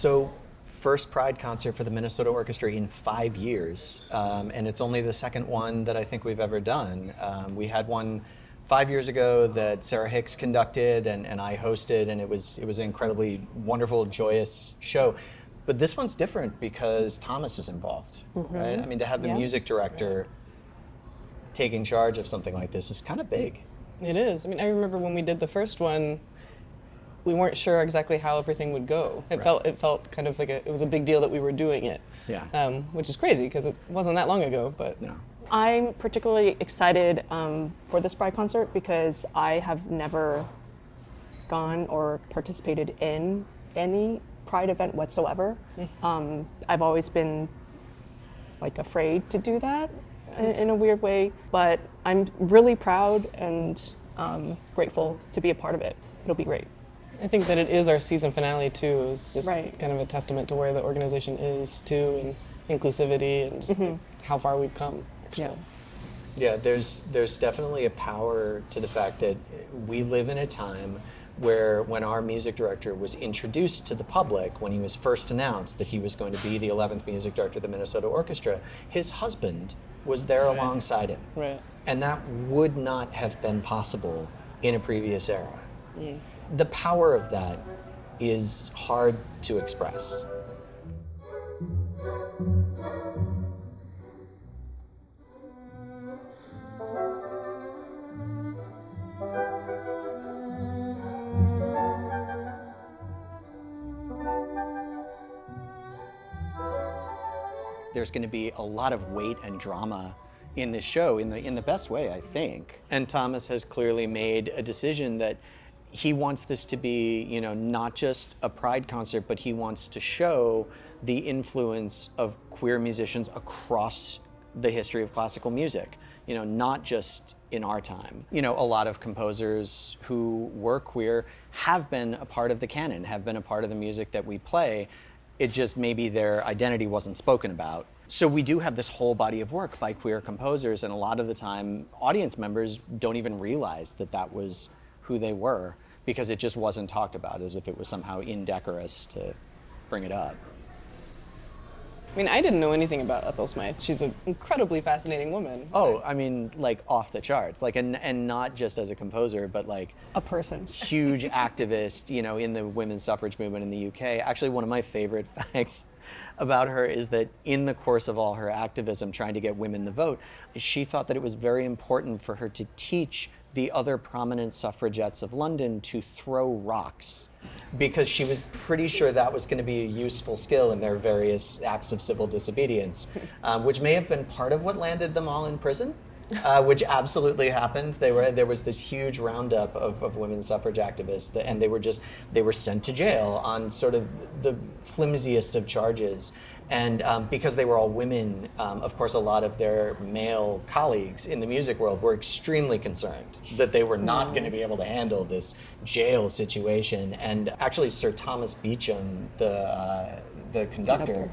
So, first Pride concert for the Minnesota Orchestra in 5 years, and it's only the second one that I think we've ever done. We had one 5 years ago that Sarah Hicks conducted and I hosted, and it was an incredibly wonderful, joyous show. But this one's different because Thomas is involved, right? I mean, to have the music director taking charge of something like this is kind of big. It is. I mean, I remember when we did the first one, we weren't sure exactly how everything would go. It felt kind of like it was a big deal that we were doing it. Yeah. Which is crazy because it wasn't that long ago, but. No. I'm particularly excited for this Pride concert because I have never gone or participated in any Pride event whatsoever. I've always been like afraid to do that in a weird way, but I'm really proud and grateful to be a part of it. It'll be great. I think that it is our season finale too. It's just kind of a testament to where the organization is too, and inclusivity and just like how far we've come. Actually. Yeah, there's definitely a power to the fact that we live in a time where when our music director was introduced to the public, when he was first announced that he was going to be the 11th music director of the Minnesota Orchestra, his husband was there alongside him. Right. And that would not have been possible in a previous era. The power of that is hard to express. There's going to be a lot of weight and drama in this show in the best way, I think. And Thomas has clearly made a decision that he wants this to be, you know, not just a Pride concert, but he wants to show the influence of queer musicians across the history of classical music, you know, not just in our time. You know, a lot of composers who were queer have been a part of the canon, have been a part of the music that we play. It just maybe their identity wasn't spoken about. So we do have this whole body of work by queer composers, and a lot of the time audience members don't even realize that that was who they were because it just wasn't talked about, as if it was somehow indecorous to bring it up. I mean, I didn't know anything about Ethel Smythe. She's an incredibly fascinating woman. Oh, I mean, like off the charts, like, and not just as a composer, but like A person. huge activist, you know, in the women's suffrage movement in the UK. Actually, one of my favorite facts about her is that in the course of all her activism trying to get women the vote, she thought that it was very important for her to teach the other prominent suffragettes of London to throw rocks, because she was pretty sure that was going to be a useful skill in their various acts of civil disobedience, which may have been part of what landed them all in prison, which absolutely happened. There was this huge roundup of women's suffrage activists, and they were sent to jail on sort of the flimsiest of charges. And because they were all women, of course, a lot of their male colleagues in the music world were extremely concerned that they were not going to be able to handle this jail situation. And actually, Sir Thomas Beecham, the conductor,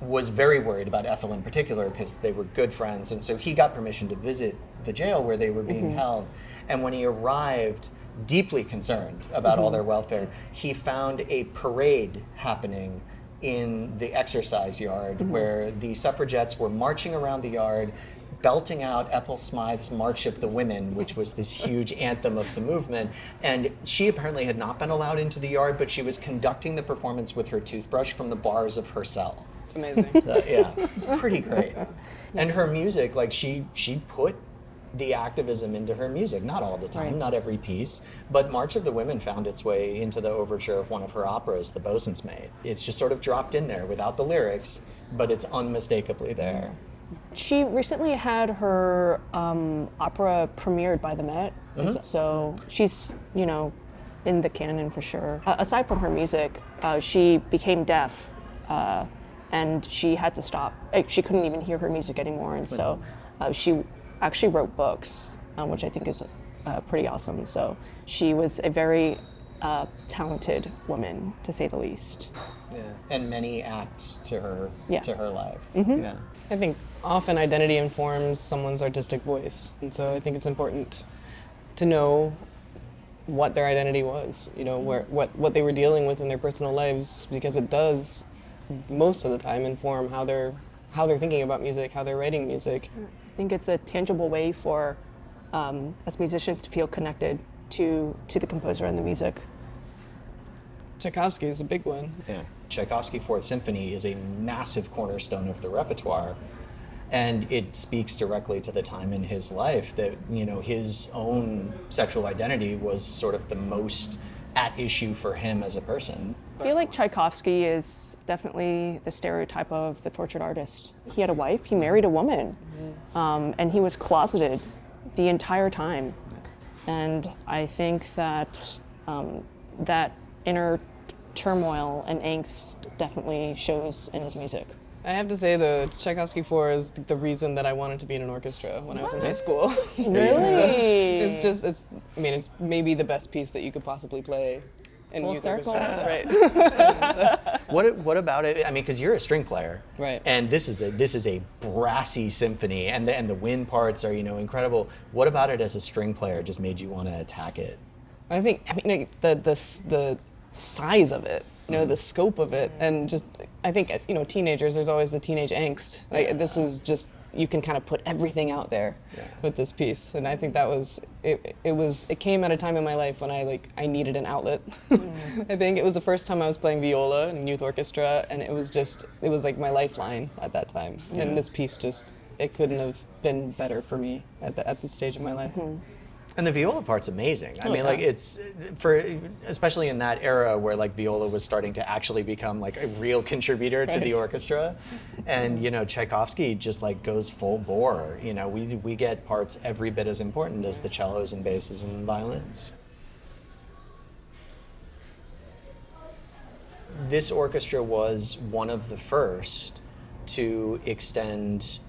was very worried about Ethel in particular because they were good friends. And so he got permission to visit the jail where they were being held. And when he arrived, deeply concerned about all their welfare, he found a parade happening in the exercise yard where the suffragettes were marching around the yard, belting out Ethel Smythe's March of the Women, which was this huge anthem of the movement. And she apparently had not been allowed into the yard, but she was conducting the performance with her toothbrush from the bars of her cell. It's amazing. So, yeah, it's pretty great. And her music, like she put the activism into her music, not all the time, not every piece, but March of the Women found its way into the overture of one of her operas, The Bosun's Maid. It's just sort of dropped in there without the lyrics, but it's unmistakably there. She recently had her opera premiered by the Met, so she's, you know, in the canon for sure. Aside from her music, she became deaf, and she had to stop. She couldn't even hear her music anymore, and so she actually wrote books, which I think is pretty awesome. So she was a very talented woman, to say the least. Yeah, and many acts to her life. Yeah. I think often identity informs someone's artistic voice, and so I think it's important to know what their identity was, what they were dealing with in their personal lives, because it does most of the time inform how they're thinking about music, how they're writing music. I think it's a tangible way for as musicians to feel connected to the composer and the music. Tchaikovsky is a big one. Yeah, Tchaikovsky Fourth Symphony is a massive cornerstone of the repertoire, and it speaks directly to the time in his life that his own sexual identity was sort of the most at issue for him as a person. I feel like Tchaikovsky is definitely the stereotype of the tortured artist. He had a wife, he married a woman, and he was closeted the entire time. And I think that that inner turmoil and angst definitely shows in his music. I have to say the Tchaikovsky 4 is the reason that I wanted to be in an orchestra when I was in high school. Really? It's maybe the best piece that you could possibly play in Full youth circle. orchestra. Right. What about it? I mean, because you're a string player, Right. And this is a brassy symphony, and the wind parts are incredible. What about it as a string player just made you want to attack it? I mean, the size of it, the scope of it, and just, I think, teenagers, there's always the teenage angst. Like, this is just, you can kind of put everything out there with this piece. And I think that was, it came at a time in my life when I needed an outlet. I think it was the first time I was playing viola in youth orchestra, and it was like my lifeline at that time. And this piece it couldn't have been better for me at this stage of my life. And the viola part's amazing. I mean, it's especially in that era where viola was starting to actually become a real contributor to the orchestra, and Tchaikovsky just goes full bore. We get parts every bit as important as the cellos and basses and violins. This orchestra was one of the first to extend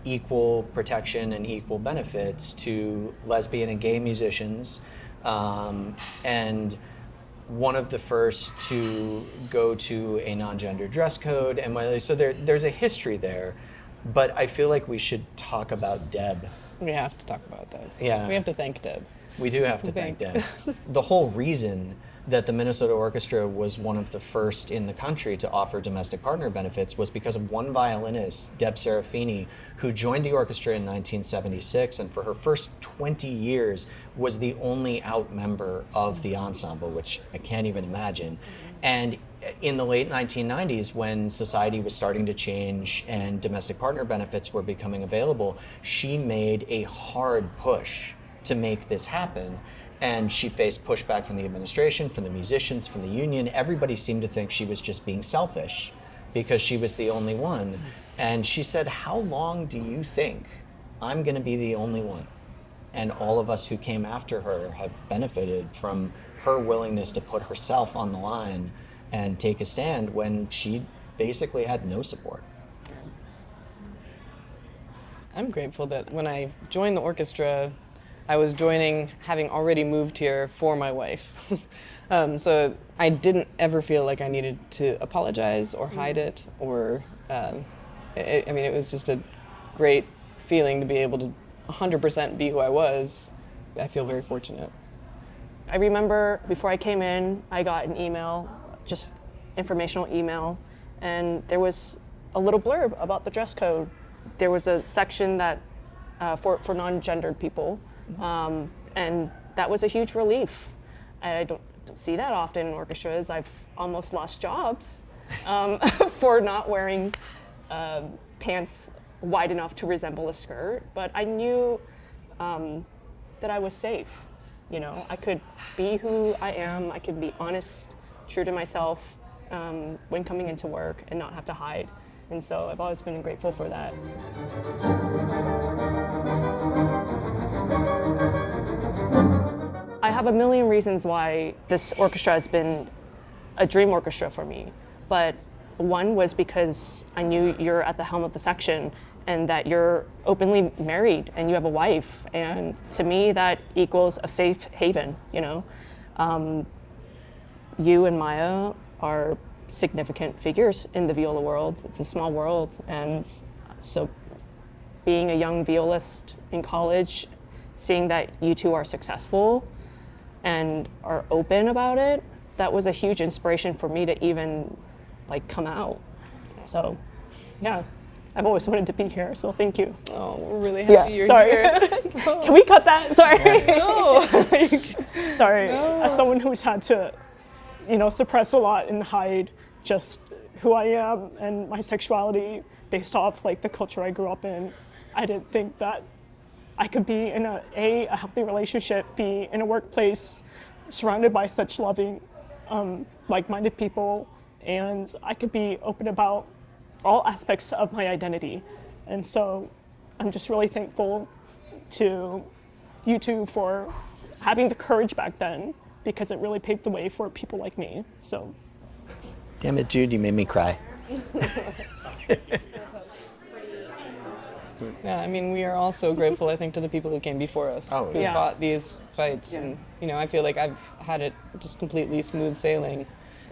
equal protection and equal benefits to lesbian and gay musicians, and one of the first to go to a non-gender dress code. And so there's a history there, but I feel like we should talk about Deb. We have to talk about that. Yeah. We have to thank Deb. We do have to thank Deb. The whole reason that the Minnesota Orchestra was one of the first in the country to offer domestic partner benefits was because of one violinist, Deb Serafini, who joined the orchestra in 1976, and for her first 20 years was the only out member of the ensemble, which I can't even imagine. And in the late 1990s, when society was starting to change and domestic partner benefits were becoming available, she made a hard push to make this happen. And she faced pushback from the administration, from the musicians, from the union. Everybody seemed to think she was just being selfish because she was the only one. And she said, "How long do you think I'm going to be the only one?" And all of us who came after her have benefited from her willingness to put herself on the line and take a stand when she basically had no support. I'm grateful that when I joined the orchestra, I was joining having already moved here for my wife. So I didn't ever feel like I needed to apologize or hide it, or, it was just a great feeling to be able to 100% be who I was. I feel very fortunate. I remember before I came in, I got an email, just informational email, and there was a little blurb about the dress code. There was a section that for non-gendered people, and that was a huge relief. I don't see that often in orchestras. I've almost lost jobs for not wearing pants wide enough to resemble a skirt, but I knew that I was safe. I could be who I am. I could be honest, true to myself when coming into work and not have to hide. And so I've always been grateful for that. I have a million reasons why this orchestra has been a dream orchestra for me. But one was because I knew you're at the helm of the section and that you're openly married and you have a wife. And to me, that equals a safe haven, You and Maya are significant figures in the viola world. It's a small world. And so being a young violist in college, seeing that you two are successful, and are open about it, that was a huge inspiration for me to even like come out. So yeah, I've always wanted to be here, so thank you. Oh, we're really happy you're sorry. here. Can we cut that? Sorry. No. Sorry. As someone who's had to, suppress a lot and hide just who I am and my sexuality based off like the culture I grew up in, I didn't think that I could be in a healthy relationship, be in a workplace surrounded by such loving, like-minded people, and I could be open about all aspects of my identity. And so I'm just really thankful to you two for having the courage back then, because it really paved the way for people like me. So. Damn it, Jude, you made me cry. Yeah, I mean, we are all so grateful, I think, to the people who came before us, Oh, who yeah. fought these fights. Yeah. And, I feel like I've had it just completely smooth sailing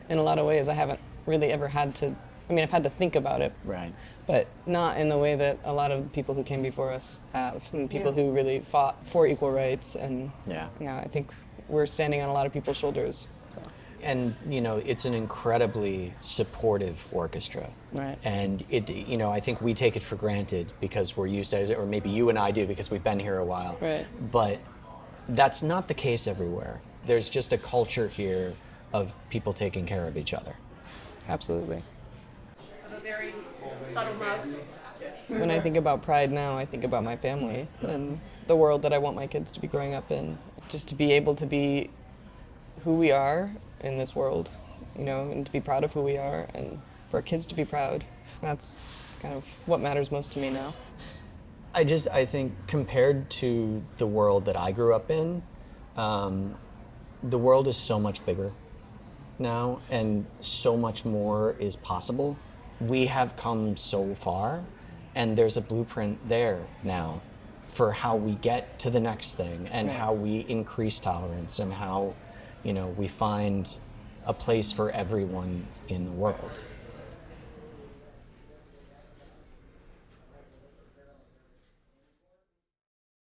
in a lot of ways. I haven't really ever had to, I've had to think about it, Right. but not in the way that a lot of people who came before us have, and people who really fought for equal rights. And, Yeah. I think we're standing on a lot of people's shoulders. So. And, it's an incredibly supportive orchestra. Right. And I think we take it for granted because we're used to it, or maybe you and I do because we've been here a while. Right. But that's not the case everywhere. There's just a culture here of people taking care of each other. Absolutely. A very subtle mug. When I think about pride now, I think about my family and the world that I want my kids to be growing up in. Just to be able to be who we are in this world, and to be proud of who we are, and for our kids to be proud. That's kind of what matters most to me now. I think compared to the world that I grew up in, the world is so much bigger now, and so much more is possible. We have come so far, and there's a blueprint there now for how we get to the next thing, and how we increase tolerance, and how we find a place for everyone in the world.